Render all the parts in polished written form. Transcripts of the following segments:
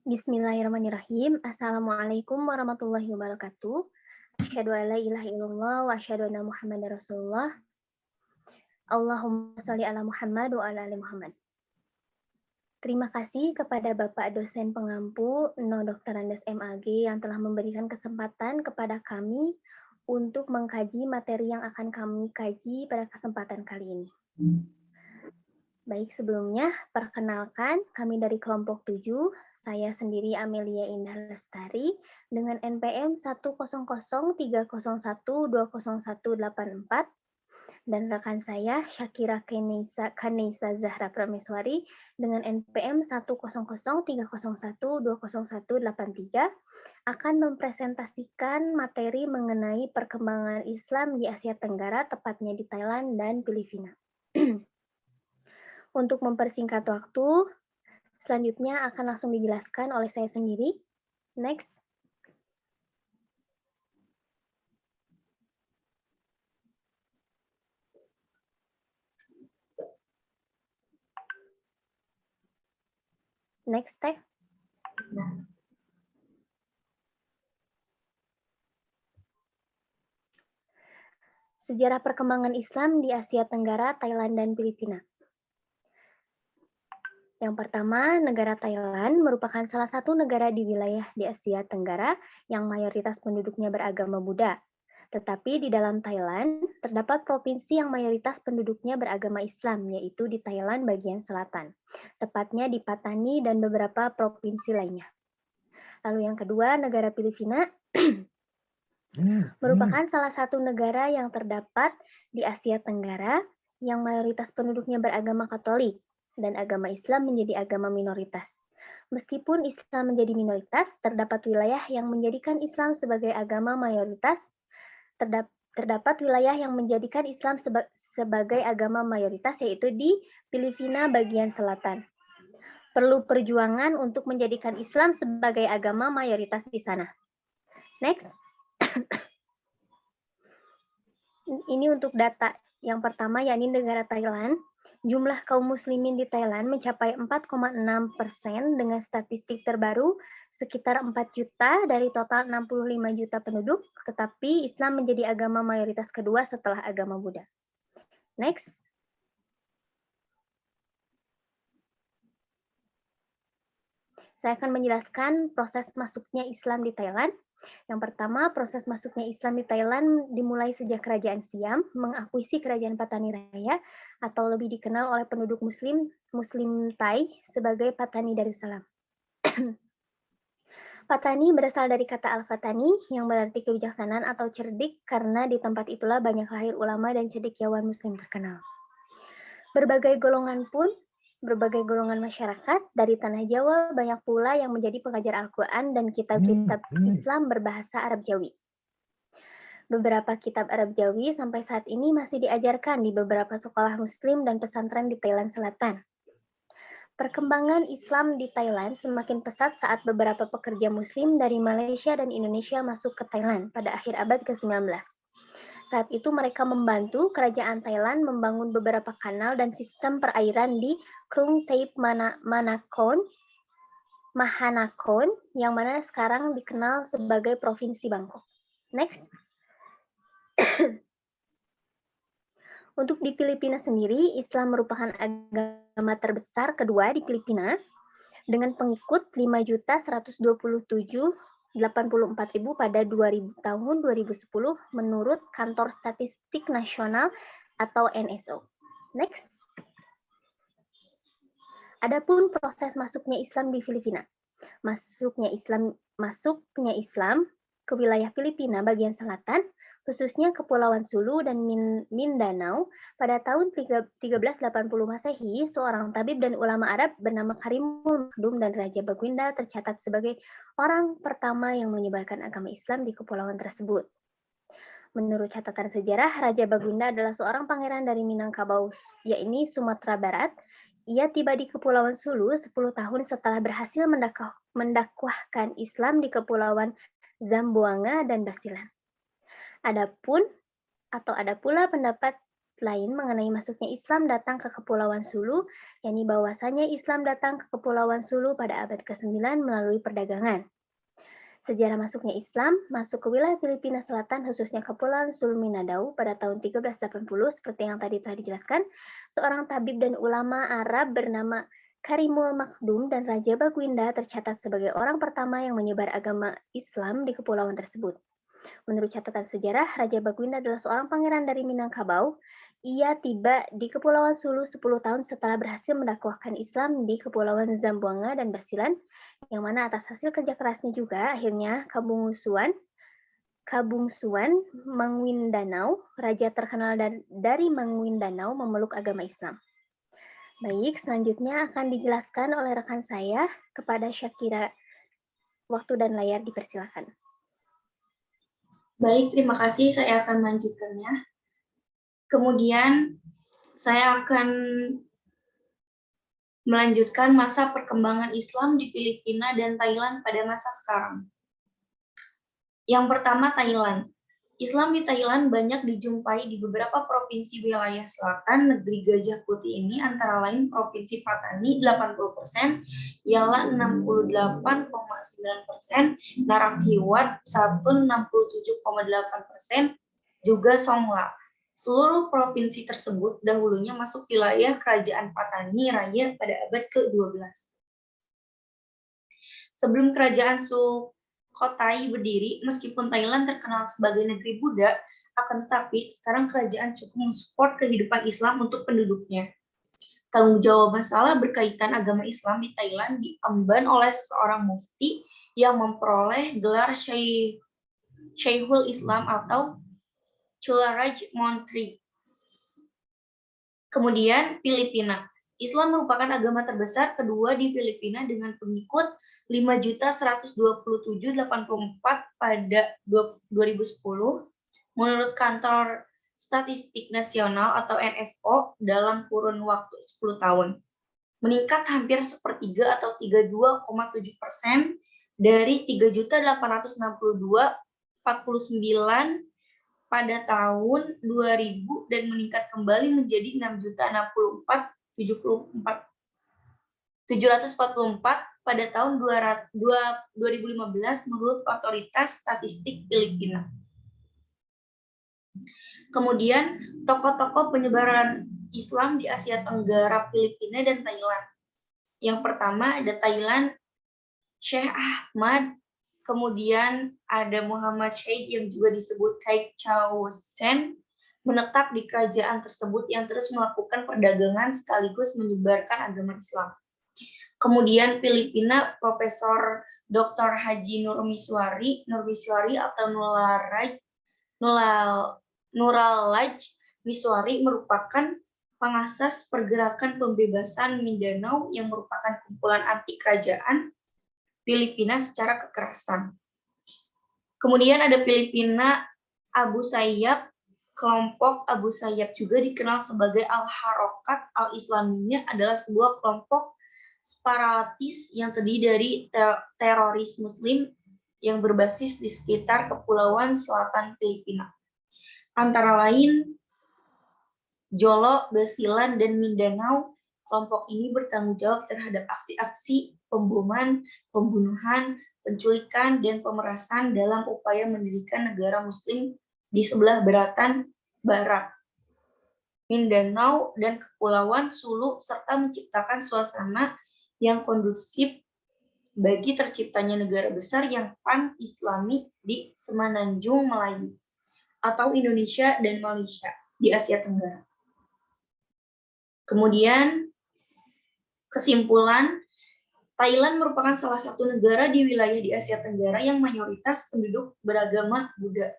Bismillahirrahmanirrahim. Assalamualaikum warahmatullahi wabarakatuh. Asyhadu an la ilaha illallah wa asyhadu anna Muhammadar Rasulullah. Allahumma sholli ala Muhammad wa ala ali Muhammad. Terima kasih kepada Bapak dosen pengampu No Dr. Andes MAG yang telah memberikan kesempatan kepada kami untuk mengkaji materi yang akan kami kaji pada kesempatan kali ini. Baik, sebelumnya perkenalkan kami dari kelompok 7, saya sendiri Amelia Indah Lestari dengan NPM 10030120184 dan rekan saya Syakira Kanesa Zahra Prameswari dengan NPM 10030120183 akan mempresentasikan materi mengenai perkembangan Islam di Asia Tenggara, tepatnya di Thailand dan Filipina. Untuk mempersingkat waktu, selanjutnya akan langsung dijelaskan oleh saya sendiri. Next. Next, Teh. Sejarah perkembangan Islam di Asia Tenggara, Thailand, dan Filipina. Yang pertama, negara Thailand merupakan salah satu negara di wilayah di Asia Tenggara yang mayoritas penduduknya beragama Buddha. Tetapi di dalam Thailand, terdapat provinsi yang mayoritas penduduknya beragama Islam, yaitu di Thailand bagian selatan, tepatnya di Patani dan beberapa provinsi lainnya. Lalu yang kedua, negara Filipina merupakan salah satu negara yang terdapat di Asia Tenggara yang mayoritas penduduknya beragama Katolik dan agama Islam menjadi agama minoritas. Meskipun Islam menjadi minoritas, terdapat wilayah yang menjadikan Islam sebagai agama mayoritas. Terdapat wilayah yang menjadikan Islam sebagai agama mayoritas, yaitu di Filipina bagian selatan. Perlu perjuangan untuk menjadikan Islam sebagai agama mayoritas di sana. Next. Ini untuk data yang pertama, yakni negara Thailand. Jumlah kaum muslimin di Thailand mencapai 4,6% dengan statistik terbaru sekitar 4 juta dari total 65 juta penduduk, tetapi Islam menjadi agama mayoritas kedua setelah agama Buddha. Next. Saya akan menjelaskan proses masuknya Islam di Thailand. Yang pertama, proses masuknya Islam di Thailand dimulai sejak Kerajaan Siam mengakuisisi Kerajaan Patani Raya atau lebih dikenal oleh penduduk Muslim Thai sebagai Patani Darussalam. Patani berasal dari kata Al-Fatani yang berarti kebijaksanaan atau cerdik karena di tempat itulah banyak lahir ulama dan cendekiawan Muslim terkenal. Berbagai golongan masyarakat dari tanah Jawa banyak pula yang menjadi pengajar Al-Quran dan kitab-kitab Islam berbahasa Arab Jawi. Beberapa kitab Arab Jawi sampai saat ini masih diajarkan di beberapa sekolah Muslim dan pesantren di Thailand Selatan. Perkembangan Islam di Thailand semakin pesat saat beberapa pekerja Muslim dari Malaysia dan Indonesia masuk ke Thailand pada akhir abad ke-19. Saat itu mereka membantu kerajaan Thailand membangun beberapa kanal dan sistem perairan di Krung Thep Mahanakhon yang mana sekarang dikenal sebagai Provinsi Bangkok. Next. Untuk di Filipina sendiri, Islam merupakan agama terbesar kedua di Filipina dengan pengikut 5.127.084.000 pada tahun 2010 menurut Kantor Statistik Nasional atau NSO. Next. Adapun proses masuknya Islam di Filipina. Masuknya Islam ke wilayah Filipina bagian selatan, khususnya Kepulauan Sulu dan Mindanao, pada tahun 1380 Masehi, seorang tabib dan ulama Arab bernama Karimul Makdum dan Raja Baginda tercatat sebagai orang pertama yang menyebarkan agama Islam di kepulauan tersebut. Menurut catatan sejarah, Raja Baginda adalah seorang pangeran dari Minangkabau, yakni Sumatera Barat. Ia tiba di Kepulauan Sulu 10 tahun setelah berhasil mendakwahkan Islam di Kepulauan Zamboanga dan Basilan. Ada pula pendapat lain mengenai masuknya Islam datang ke Kepulauan Sulu, yakni bahwasanya Islam datang ke Kepulauan Sulu pada abad ke-9 melalui perdagangan. Sejarah masuknya Islam masuk ke wilayah Filipina Selatan khususnya Kepulauan Sulu Mindanao pada tahun 1380 seperti yang tadi telah dijelaskan, seorang tabib dan ulama Arab bernama Karimul Makdum dan Raja Baguinda tercatat sebagai orang pertama yang menyebar agama Islam di kepulauan tersebut. Menurut catatan sejarah, Raja Baguinda adalah seorang pangeran dari Minangkabau. Ia tiba di Kepulauan Sulu 10 tahun setelah berhasil mendakwahkan Islam di Kepulauan Zamboanga dan Basilan, yang mana atas hasil kerja kerasnya juga akhirnya Kabungsuan Mangwindanao, raja terkenal dari Mangwindanao memeluk agama Islam. Baik, selanjutnya akan dijelaskan oleh rekan saya kepada Syakira. Waktu dan layar dipersilakan. Baik, terima kasih. Saya akan melanjutkannya. Kemudian, saya akan melanjutkan masa perkembangan Islam di Filipina dan Thailand pada masa sekarang. Yang pertama, Thailand. Islam di Thailand banyak dijumpai di beberapa provinsi wilayah selatan negeri Gajah Putih ini, antara lain Provinsi Patani 80%, Yala 68,9%, Narathiwat 67,8%, juga Songla. Seluruh provinsi tersebut dahulunya masuk wilayah Kerajaan Patani Raya pada abad ke-12. Sebelum Kerajaan Sukhothai berdiri, meskipun Thailand terkenal sebagai negeri Buddha, akan tetapi sekarang kerajaan cukup mensupport kehidupan Islam untuk penduduknya. Tanggung jawab masalah berkaitan agama Islam di Thailand diemban oleh seseorang mufti yang memperoleh gelar Syekhul Islam atau Chularaj Montri. Kemudian Filipina. Islam merupakan agama terbesar kedua di Filipina dengan pengikut 5.127.084 pada 2010 menurut Kantor Statistik Nasional atau NSO dalam kurun waktu 10 tahun. Meningkat hampir sepertiga atau 32,7% dari 3.862.49 pada tahun 2000 dan meningkat kembali menjadi 6.064.744 pada tahun 2015 menurut Otoritas Statistik Filipina. Kemudian, tokoh-tokoh penyebaran Islam di Asia Tenggara, Filipina, dan Thailand. Yang pertama ada Thailand, Syekh Ahmad, kemudian ada Muhammad Syed yang juga disebut Kai Chau Sen, menetap di kerajaan tersebut yang terus melakukan perdagangan sekaligus menyebarkan agama Islam. Kemudian Filipina, Profesor Dr. Haji Nur Miswari atau Nuralaj Miswari merupakan pengasas pergerakan pembebasan Mindanao yang merupakan kumpulan anti kerajaan Filipina secara kekerasan. Kemudian ada Filipina, Abu Sayyaf. Kelompok Abu Sayyaf juga dikenal sebagai Al-Harokat Al-Islamiyah adalah sebuah kelompok separatis yang terdiri dari teroris Muslim yang berbasis di sekitar Kepulauan Selatan Filipina. Antara lain Jolo, Basilan, dan Mindanao. Kelompok ini bertanggung jawab terhadap aksi-aksi pemboman, pembunuhan, penculikan, dan pemerasan dalam upaya mendirikan negara Muslim di sebelah beratan barat Mindanao dan Kepulauan Sulu, serta menciptakan suasana yang kondusif bagi terciptanya negara besar yang pan-Islami di Semenanjung Melayu atau Indonesia dan Malaysia di Asia Tenggara. Kemudian, kesimpulan, Thailand merupakan salah satu negara di wilayah di Asia Tenggara yang mayoritas penduduk beragama Buddha.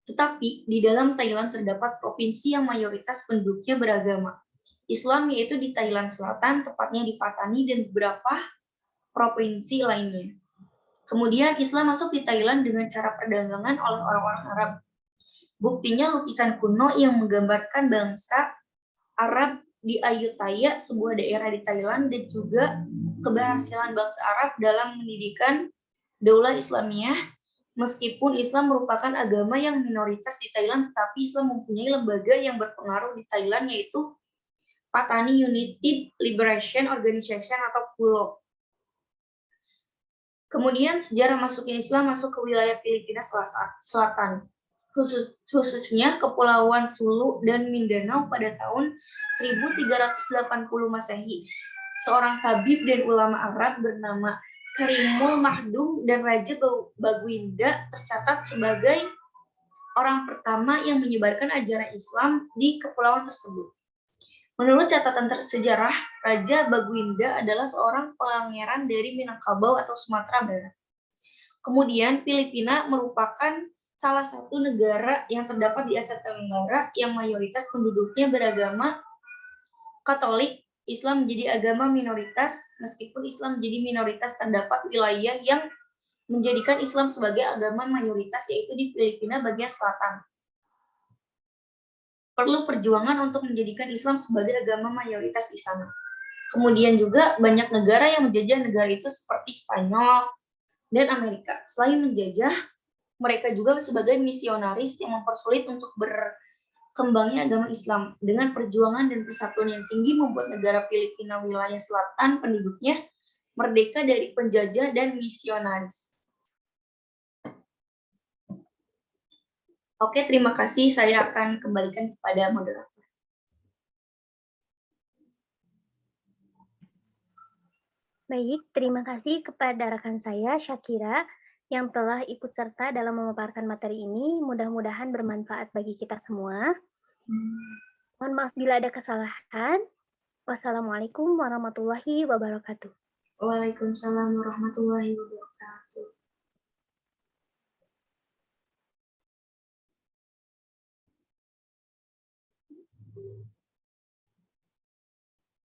Tetapi di dalam Thailand terdapat provinsi yang mayoritas penduduknya beragama Islam, yaitu di Thailand Selatan, tepatnya di Patani dan beberapa provinsi lainnya. Kemudian Islam masuk di Thailand dengan cara perdagangan oleh orang-orang Arab. Buktinya lukisan kuno yang menggambarkan bangsa Arab di Ayutthaya, sebuah daerah di Thailand, dan juga keberhasilan bangsa Arab dalam mendirikan Daulah Islamiyah Meskipun Islam merupakan agama yang minoritas di Thailand, tetapi Islam mempunyai lembaga yang berpengaruh di Thailand, yaitu Patani United Liberation Organization atau PULO. Kemudian sejarah masuknya Islam masuk ke wilayah Filipina Selatan, khususnya Kepulauan Sulu dan Mindanao pada tahun 1380 Masehi. Seorang tabib dan ulama Arab bernama Karimul Mahdum dan Raja Baguinda tercatat sebagai orang pertama yang menyebarkan ajaran Islam di kepulauan tersebut. Menurut catatan sejarah, Raja Baguinda adalah seorang pangeran dari Minangkabau atau Sumatera Barat. Kemudian, Filipina merupakan salah satu negara yang terdapat di Asia Tenggara yang mayoritas penduduknya beragama Katolik. Islam menjadi agama minoritas. Meskipun Islam menjadi minoritas, terdapat wilayah yang menjadikan Islam sebagai agama mayoritas, yaitu di Filipina bagian selatan. Perlu perjuangan untuk menjadikan Islam sebagai agama mayoritas di sana. Kemudian juga banyak negara yang menjajah negara itu seperti Spanyol dan Amerika. Selain menjajah, mereka juga sebagai misionaris yang mempersulit untuk berkembangnya agama Islam. Dengan perjuangan dan persatuan yang tinggi membuat negara Filipina wilayah selatan penduduknya merdeka dari penjajah dan misionaris. Oke, terima kasih. Saya akan kembalikan kepada moderator. Baik, terima kasih kepada rekan saya, Syakira, yang telah ikut serta dalam memaparkan materi ini. Mudah-mudahan bermanfaat bagi kita semua. Mohon maaf bila ada kesalahan. Wassalamualaikum warahmatullahi wabarakatuh. Waalaikumsalam warahmatullahi wabarakatuh.